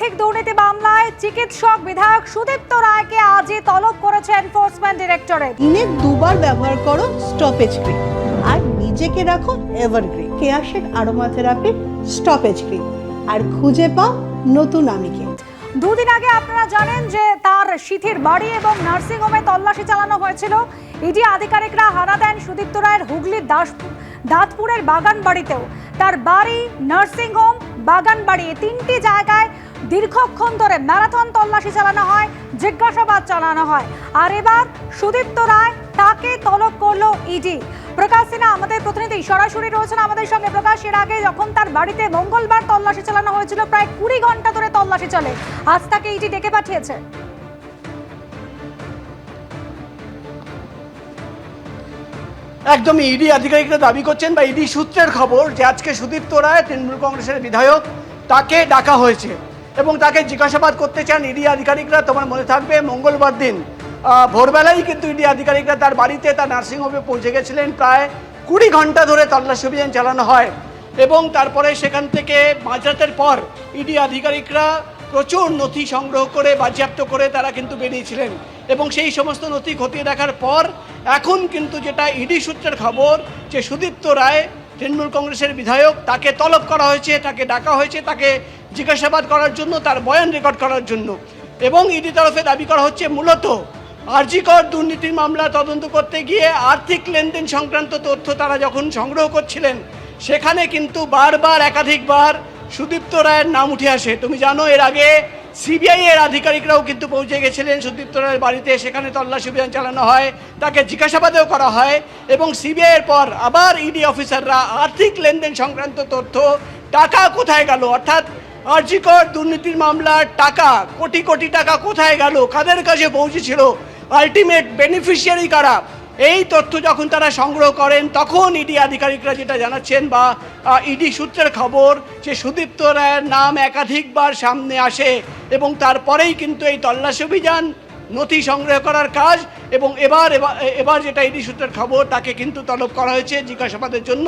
আর্থিক দুর্নীতি মামলায় চিকিৎসক বিধায়ক সুদীপ্ত রায়কে আজই তলব করেছে এনফোর্সমেন্ট ডিরেক্টরেট। দিনে দুবার ব্যবহার করো স্টপেজ ক্রিম আর নিজেকে রাখো এভারগ্রিন কেয়াশেক আরোমা থেরাপি স্টপেজ ক্রিম আর খুঁজে পাও নতুন আমিকে। দুদিন আগে আপনারা জানেন যে তার সিথির বাড়ি এবং নার্সিং হোমে তল্লাশি চালানো হয়েছিল। ইডি আধিকারিকরা হানা দেন সুদীপ্ত রায়ের হুগলির দাঁতপুরের বাগান বাড়িতেও। তার বাড়ি, নার্সিং হোম, বাগান বাড়ি তিনটি জায়গায় দীর্ঘক্ষণ ধরে ম্যারাথন তল্লাশি চালানো হয়, জিজ্ঞাসাবাদ চালানো হয়। আর এবার সুদীপ্ত রায় তাকে তলব করলো ইডি। প্রকাশ সিনহা আমাদের প্রতিনিধি সরাসরি রয়েছেন আমাদের সঙ্গে। প্রকাশ, এর আগে যখন তার বাড়িতে মঙ্গলবার তল্লাশি চালানো হয়েছিল, প্রায় 20 ঘন্টা ধরে তল্লাশি চলে, আজ তাকে ইডি ডেকে পাঠিয়েছে। একদমই ইডি আধিকারিকরা দাবি করছেন বা ইডি সূত্রের খবর যে আজকে সুদীপ্ত রায় তৃণমূল কংগ্রেসের বিধায়ক, তাকে ডাকা হয়েছে এবং তাকে জিজ্ঞাসাবাদ করতে চান ইডি আধিকারিকরা। তোমার মনে থাকবে মঙ্গলবার দিন ভোরবেলায় কিন্তু ইডি আধিকারিকরা তার বাড়িতে, তার নার্সিংহোমে পৌঁছে গেছিলেন। প্রায় 20 ঘন্টা ধরে তল্লাশি অভিযান চালানো হয় এবং তারপরে সেখান থেকে মাঝরাতের পর ইডি আধিকারিকরা প্রচুর নথি সংগ্রহ করে বাজেয়াপ্ত করে তারা কিন্তু বেরিয়েছিলেন এবং সেই সমস্ত নথি খতিয়ে দেখার পর এখন কিন্তু যেটা ইডি সূত্রের খবর যে সুদীপ্ত রায় তৃণমূল কংগ্রেসের বিধায়ক, তাকে তলব করা হয়েছে, তাকে ডাকা হয়েছে, তাকে জিজ্ঞাসাবাদ করার জন্য, তার বয়ান রেকর্ড করার জন্য। এবং ইডি তরফে দাবি করা হচ্ছে মূলত আরজি কর দুর্নীতির মামলা তদন্ত করতে গিয়ে আর্থিক লেনদেন সংক্রান্ত তথ্য তারা যখন সংগ্রহ করছিলেন, সেখানে কিন্তু বারবার একাধিকবার সুদীপ্ত রায়ের নাম উঠে আসে। তুমি জানো এর আগে সিবিআই এর আধিকারিকরাও কিন্তু পৌঁছে গেছিলেন সুদীপ্ত রায়ের বাড়িতে, সেখানে তল্লাশি অভিযান চালানো হয়, তাকে জিজ্ঞাসাবাদও করা হয় এবং সিবিআই এর পর আবার ইডি অফিসাররা আর্থিক লেনদেন সংক্রান্ত তথ্য, টাকা কোথায় গেল, অর্থাৎ আরজি কর দুর্নীতির মামলার টাকা, কোটি কোটি টাকা কোথায় গেল, কাদের কাছে পৌঁছেছিল, আলটিমেট বেনিফিশিয়ারি কারা, এই তথ্য যখন তারা সংগ্রহ করেন তখন ইডি আধিকারিকরা যেটা জানাচ্ছেন বা ইডি সূত্রের খবর যে সুদীপ্ত রায়ের নাম একাধিকবার সামনে আসে এবং তারপরেই কিন্তু এই তল্লাশি অভিযান, নথি সংগ্রহ করার কাজ এবং এবার যেটা ইডি সূত্রের খবর তাকে কিন্তু তলব করা হয়েছে জিজ্ঞাসাবাদের জন্য।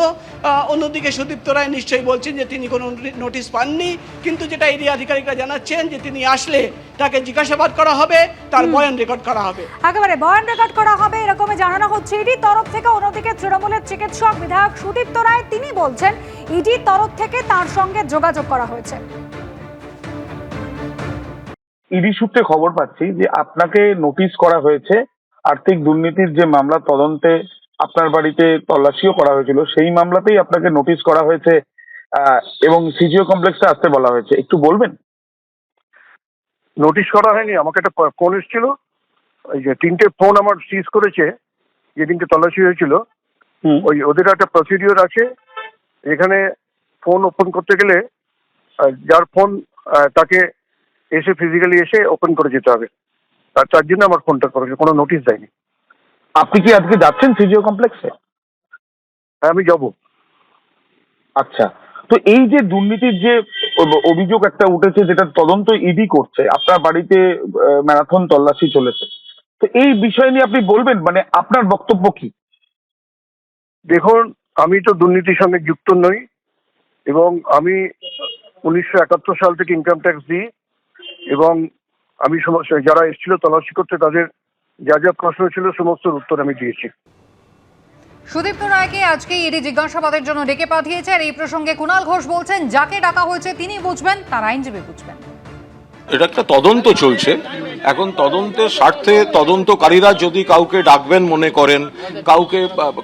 অন্যদিকে সুদীপ্ত রায় নিশ্চয়ই বলছেন যে তিনি কোনো নোটিশ পাননি, কিন্তু যেটা ইডি আধিকারিকরা জানাচ্ছেন যে তিনি আসলে তাকে জিজ্ঞাসাবাদ করা হবে, তার বয়ান রেকর্ড করা হবে, একেবারে বয়ান রেকর্ড করা হবে এরকমই জানানো হচ্ছে ইডি তরফ থেকে। অন্যদিকে তৃণমূলের চিকিৎসক বিধায়ক সুদীপ্ত রায় তিনি বলছেন ইডি তরফ থেকে তার সঙ্গে যোগাযোগ করা হয়েছে। ইডি সূত্রে খবর পাচ্ছি যে আপনাকে নোটিশ করা হয়েছে আর্থিক দুর্নীতির যে মামলা তদন্তে আপনার বাড়িতে তল্লাশিও করা হয়েছিল, সেই মামলাতেই আপনাকে নোটিশ করা হয়েছে এবং সিজিও কমপ্লেক্সে আসতে বলা হয়েছে। একটু বলবেন? নোটিশ করা হয়নি, আমাকে একটা ফোন এসেছিল। ওই যে 3টে ফোন আমার সিজ করেছে যেদিনকে তল্লাশি হয়েছিল, ওই ওদের একটা প্রসিডিওর আছে। এখানে ফোন ওপেন করতে গেলে যার ফোন তাকে এসে ফিজিক্যালি এসে ওপেন করে যেতে হবে, আর তার জন্য আমার ফোনটা করেছে, কোনো নোটিশ দেয়নি। আপনি কি আজকে যাচ্ছেন সিজিও কমপ্লেক্সে? হ্যাঁ, আমি যাবো। আচ্ছা, তো এই যে দুর্নীতির যে অভিযোগ একটা উঠেছে, যেটা তদন্ত ইডি করছে, আপনার বাড়িতে ম্যারাথন তল্লাশি চলেছে, তো এই বিষয় নিয়ে আপনি বলবেন, মানে আপনার বক্তব্য কি? দেখুন, আমি তো দুর্নীতির সঙ্গে যুক্ত নই এবং আমি 1971 সাল থেকে ইনকাম ট্যাক্স দিই এবং আমি সমস্ত যারা এসেছিল তল্লাশি করতে তাদের যা যা প্রশ্ন ছিল সমস্ত উত্তর আমি দিয়েছি। সুদীপ্ত রায়কে আজকে ইডি জিজ্ঞাসাবাদের জন্য ডেকে পাঠিয়েছে। আর এই প্রসঙ্গে কুণাল ঘোষ বলছেন যাকে ডাকা হয়েছে তিনি বুঝবেন, তার আইনজীবী বুঝবেন। এটা একটা তদন্ত চলছে এখন, তদন্তের স্বার্থে তদন্তকারীরা যদি কাউকে ডাকবেন মনে করেন, কাউকে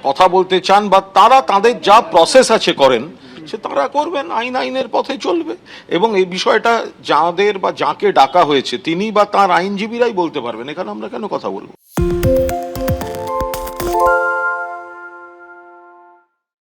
কথা বলতে চান বা তারা তাদের যা প্রসেস আছে করেন, সে তারা করবেন, আইনের পথে চলবে এবং এই বিষয়টা যাদের বা যাকে ডাকা হয়েছে তিনি বা তার আইনজীবীরাই বলতে পারবেন, এখানে আমরা কেন কথা বলবো?